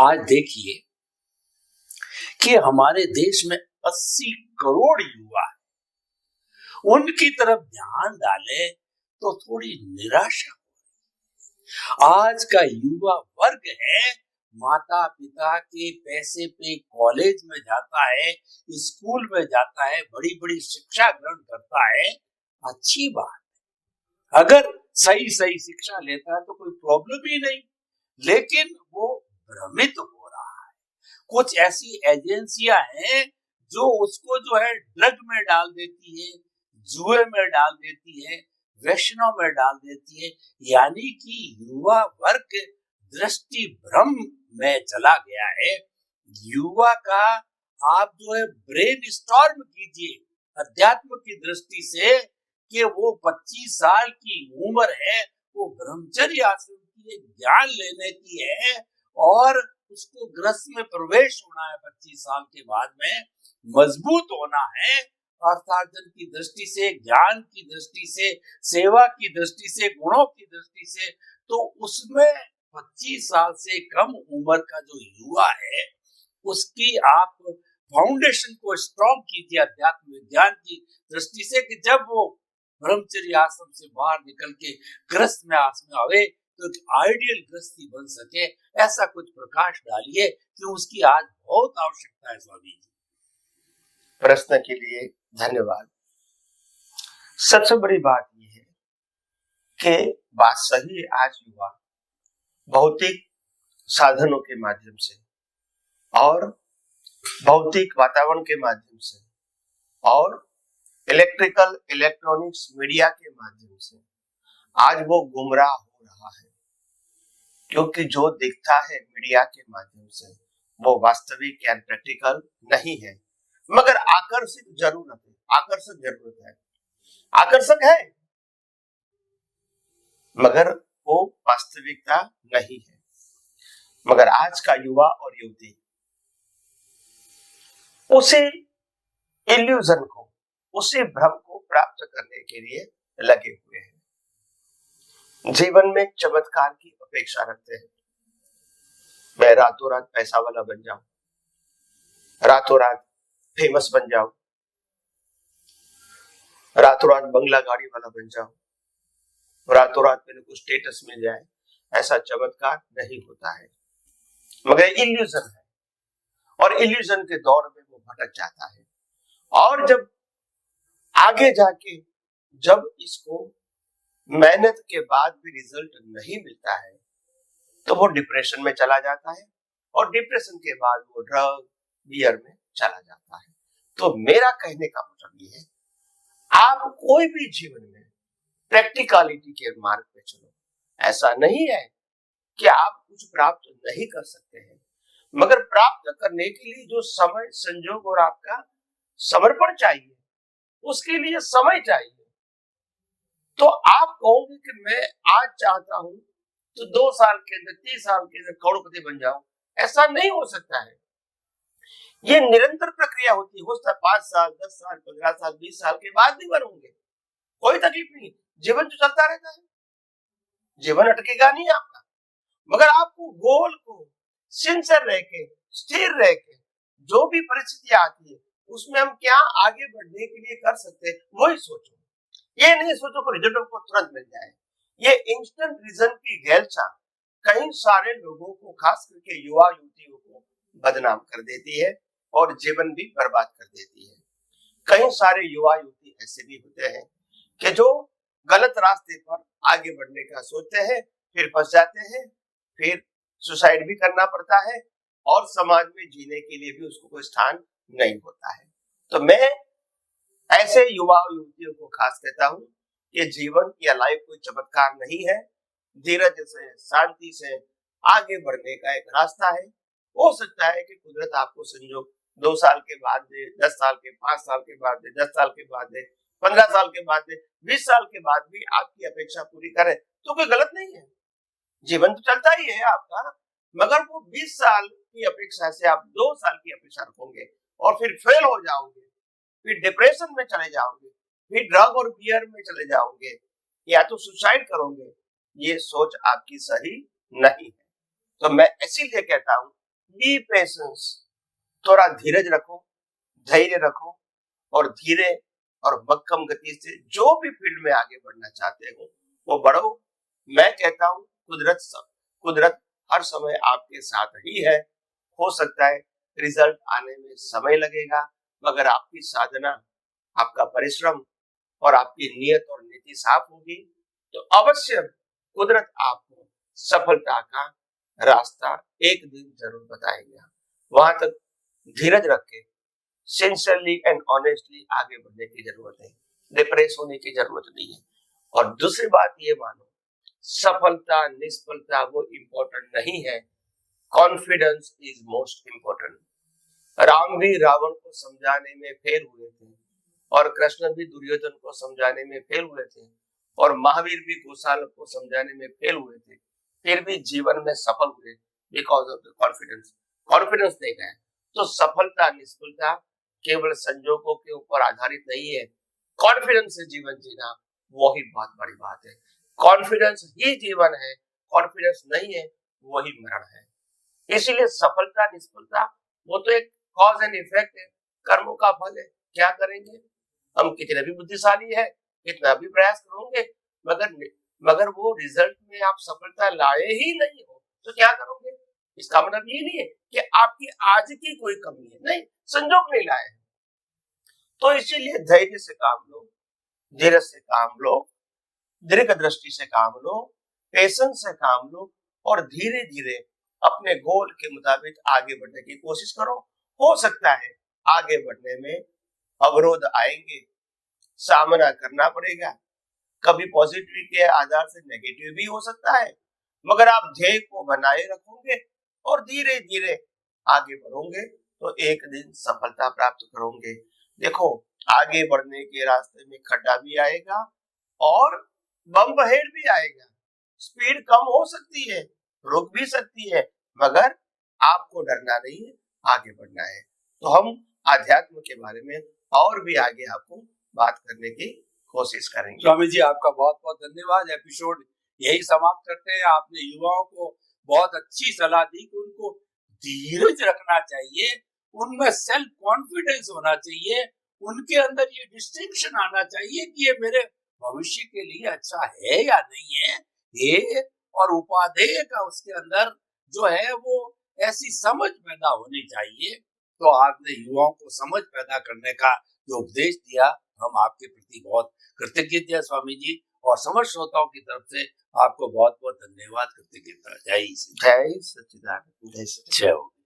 आज देखिए कि हमारे देश में 80 करोड़ युवा हैं। उनकी तरफ ध्यान डालें तो थोड़ी निराशा हो। आज का युवा वर्ग है, माता पिता के पैसे पे कॉलेज में जाता है, स्कूल में जाता है, बड़ी बड़ी शिक्षा ग्रहण करता है। अच्छी बात, अगर सही सही शिक्षा लेता है तो कोई प्रॉब्लम ही नहीं, लेकिन वो भ्रमित हो रहा है। कुछ ऐसी एजेंसियां हैं जो उसको जो है ड्रग में डाल देती है, जुए में डाल देती है, वैष्णव में डाल देती है, यानी कि युवा वर्ग दृष्टि भ्रम में चला गया है। युवा का आप जो है ब्रेन स्टॉर्म कीजिए अध्यात्म की दृष्टि से कि वो 25 साल की उम्र है, वो ब्रह्मचर्य आश्रम की ज्ञान लेने की है और उसको गृहस्थ में प्रवेश होना है। 25 साल के बाद में मजबूत होना है, अर्थार्जन की दृष्टि से, ज्ञान की दृष्टि से, सेवा की दृष्टि से, गुणों की दृष्टि से। तो उसमें 25 साल से कम उम्र का जो युवा है उसकी आप फाउंडेशन को स्ट्रॉन्ग कीजिए अध्यात्म विज्ञान की दृष्टि से, कि जब वो ब्रह्मचर्य आश्रम से बाहर निकल के गृहस्थ में आश्रम आवे तो एक आइडियल गृहस्थी बन सके। ऐसा कुछ प्रकाश डालिए कि उसकी आज बहुत आवश्यकता है। स्वामी जी, प्रश्न के लिए धन्यवाद। सबसे बड़ी बात यह है कि बात सही है, आज युवा भौतिक साधनों के माध्यम से और भौतिक वातावरण के माध्यम से और इलेक्ट्रिकल इलेक्ट्रॉनिक्स मीडिया के माध्यम से आज वो गुमराह हो रहा है, क्योंकि जो दिखता है मीडिया के माध्यम से वो वास्तविक या प्रैक्टिकल नहीं है, मगर आकर्षक जरूरत है, आकर्षक जरूरत है, आकर्षक है, मगर वो वास्तविकता नहीं है। मगर आज का युवा और युवती उसी इल्यूजन को, उसी भ्रम को प्राप्त करने के लिए लगे हुए हैं। जीवन में चमत्कार की अपेक्षा रखते हैं। मैं रातों रात पैसा वाला बन जाऊं, रातों रात फेमस बन जाऊं, रातों रात बंगला गाड़ी वाला बन जाऊं, रातों रात मेरे को स्टेटस मिल जाए। ऐसा चमत्कार नहीं होता है, मगर इल्यूजन है और इल्यूजन के दौर में वो भटक जाता है। और जब आगे जाके जब इसको मेहनत के बाद भी रिजल्ट नहीं मिलता है तो वो डिप्रेशन में चला जाता है और डिप्रेशन के बाद वो ड्रग बियर में चला जाता है। तो मेरा कहने का मतलब ये है, आप कोई भी जीवन में प्रैक्टिकलिटी के मार्ग पे चलो। ऐसा नहीं है कि आप कुछ प्राप्त नहीं कर सकते हैं, मगर प्राप्त करने के लिए जो समय संजोग और आपका समर्पण चाहिए, उसके लिए समय चाहिए। तो आप कहोगे कि मैं आज चाहता हूं तो 2 साल के अंदर, 3 साल के अंदर करोड़पति बन जाऊं, ऐसा नहीं हो सकता है। ये निरंतर प्रक्रिया होती है। हो सकता है 5 साल, 10 साल, 15 साल, 20 साल के बाद भी बनोगे, कोई तकलीफ नहीं। जीवन तो चलता रहता है, जीवन अटकेगा नहीं आपका। मगर आपको गोल को सिंसियर रह के, स्थिर रह के, जो भी परिस्थितियां आती है उसमें हम क्या आगे बढ़ने के लिए कर सकते हैं, वही सोचो। ये नहीं सोचो कि रिजल्ट को तुरंत मिल जाए। ये इंस्टेंट रिजल्ट की गैलसा कई सारे लोगों को, खास करके युवा युवतियों को बदनाम कर देती है और जीवन भी बर्बाद कर देती है। कई सारे युवा युवती ऐसे भी होते हैं कि जो गलत रास्ते पर आगे बढ़ने का सोचते हैं, फिर फंस जाते हैं, फिर सुसाइड भी करना पड़ता है और समाज में जीने के लिए भी उसको कोई स्थान नहीं होता है। तो मैं ऐसे युवा युवतियों को खास कहता हूं कि जीवन या लाइफ कोई चमत्कार नहीं है। धीरज से, शांति से आगे बढ़ने का एक रास्ता है। हो सकता है कि कुदरत आपको संजोग 2 साल के बाद दे, 10 साल के, 5 साल के बाद दे, 10 साल के बाद दे, 15 साल के बाद दे, 20 साल के बाद भी आपकी अपेक्षा पूरी करे तो कोई गलत नहीं है। जीवन तो चलता ही है आपका, मगर वो 20 साल की अपेक्षा से आप 2 साल की अपेक्षा रखोगे और फिर फेल हो जाओगे, फिर डिप्रेशन में चले जाओगे, फिर ड्रग और बियर में चले जाओगे, या तो सुसाइड करोगे। ये सोच आपकी सही नहीं है। तो मैं इसीलिए कहता हूं बी पेशेंस, थोड़ा धीरज रखो, धैर्य रखो और धीरे और मक्कम गति से जो भी फील्ड में आगे बढ़ना चाहते हो वो बढ़ो। मैं कहता हूँ कुदरत हर समय आपके साथ ही है। हो सकता है रिजल्ट आने में समय लगेगा, मगर आपकी साधना, आपका परिश्रम और आपकी नियत और नीति साफ होगी तो अवश्य कुदरत आपको सफलता का रास्ता एक दिन जरूर बताएगा। वहां तक धीरज रख के सिंसियरली एंड ऑनेस्टली आगे बढ़ने की जरूरत है, डिप्रेस होने की जरूरत नहीं है। और दूसरी बात ये मानो, सफलता निष्फलता वो इम्पोर्टेंट नहीं है, confidence is most important. Ram भी रावण को समझाने में फेल हुए थे और कृष्ण भी दुर्योधन को समझाने में फेल हुए थे और महावीर भी गोसाल को समझाने में फेल हुए थे, फिर भी जीवन में सफल हुए because of the confidence. Confidence नहीं है तो सफलता निष्फलता केवल संजोगों के ऊपर आधारित नहीं है, कॉन्फिडेंस से जीवन जीना वही बहुत बड़ी बात है। कॉन्फिडेंस ही जीवन है, कॉन्फिडेंस नहीं है वही मरण है। इसीलिए सफलता निष्फलता वो तो एक कॉज एंड इफेक्ट है, कर्मों का फल है। क्या करेंगे, हम कितने भी बुद्धिशाली है, कितना भी प्रयास करोगे, मगर वो रिजल्ट में आप सफलता लाए ही नहीं हो तो क्या करोगे। इसका मतलब ये नहीं है कि आपकी आज की कोई कमी है, नहीं, संजोग नहीं लाए। तो इसीलिए धैर्य से काम लो, धीरज से काम लो, दीर्घ दृष्टि से काम लो, पेशेंस से काम लो और धीरे धीरे अपने गोल के मुताबिक आगे बढ़ने की कोशिश करो। हो सकता है आगे बढ़ने में अवरोध आएंगे, सामना करना पड़ेगा, कभी पॉजिटिव के आधार से नेगेटिव भी हो सकता है, मगर आप ध्येय को बनाए रखोगे और धीरे धीरे आगे बढ़ोगे तो एक दिन सफलता प्राप्त करोगे। देखो, आगे बढ़ने के रास्ते में खड्डा भी आएगा और बम्प हेड भी आएगा, स्पीड कम हो सकती है, रुक भी सकती है, मगर आपको डरना नहीं है, आगे बढ़ना है। तो हम आध्यात्म के बारे में और भी आगे आपको बात करने की कोशिश करेंगे। स्वामी जी, आपका बहुत बहुत धन्यवाद। एपिसोड यही समाप्त करते हैं। आपने युवाओं को बहुत अच्छी सलाह दी कि उनको धीरज रखना चाहिए, उनमें सेल्फ कॉन्फिडेंस होना चाहिए, उनके अंदर ये डिस्टिंक्शन आना चाहिए कि ये मेरे भविष्य के लिए अच्छा है या नहीं है, ये और उपादेय का उसके अंदर जो है वो ऐसी समझ पैदा होनी चाहिए। तो आपने युवाओं को समझ पैदा करने का जो उपदेश दिया, हम आपके प्रति बहुत कृतज्ञ हैं स्वामी जी, और समस्त श्रोताओं की तरफ से आपको बहुत बहुत धन्यवाद, कृतज्ञता। जय सच्चिदानंद। जय सच्चिदानंद।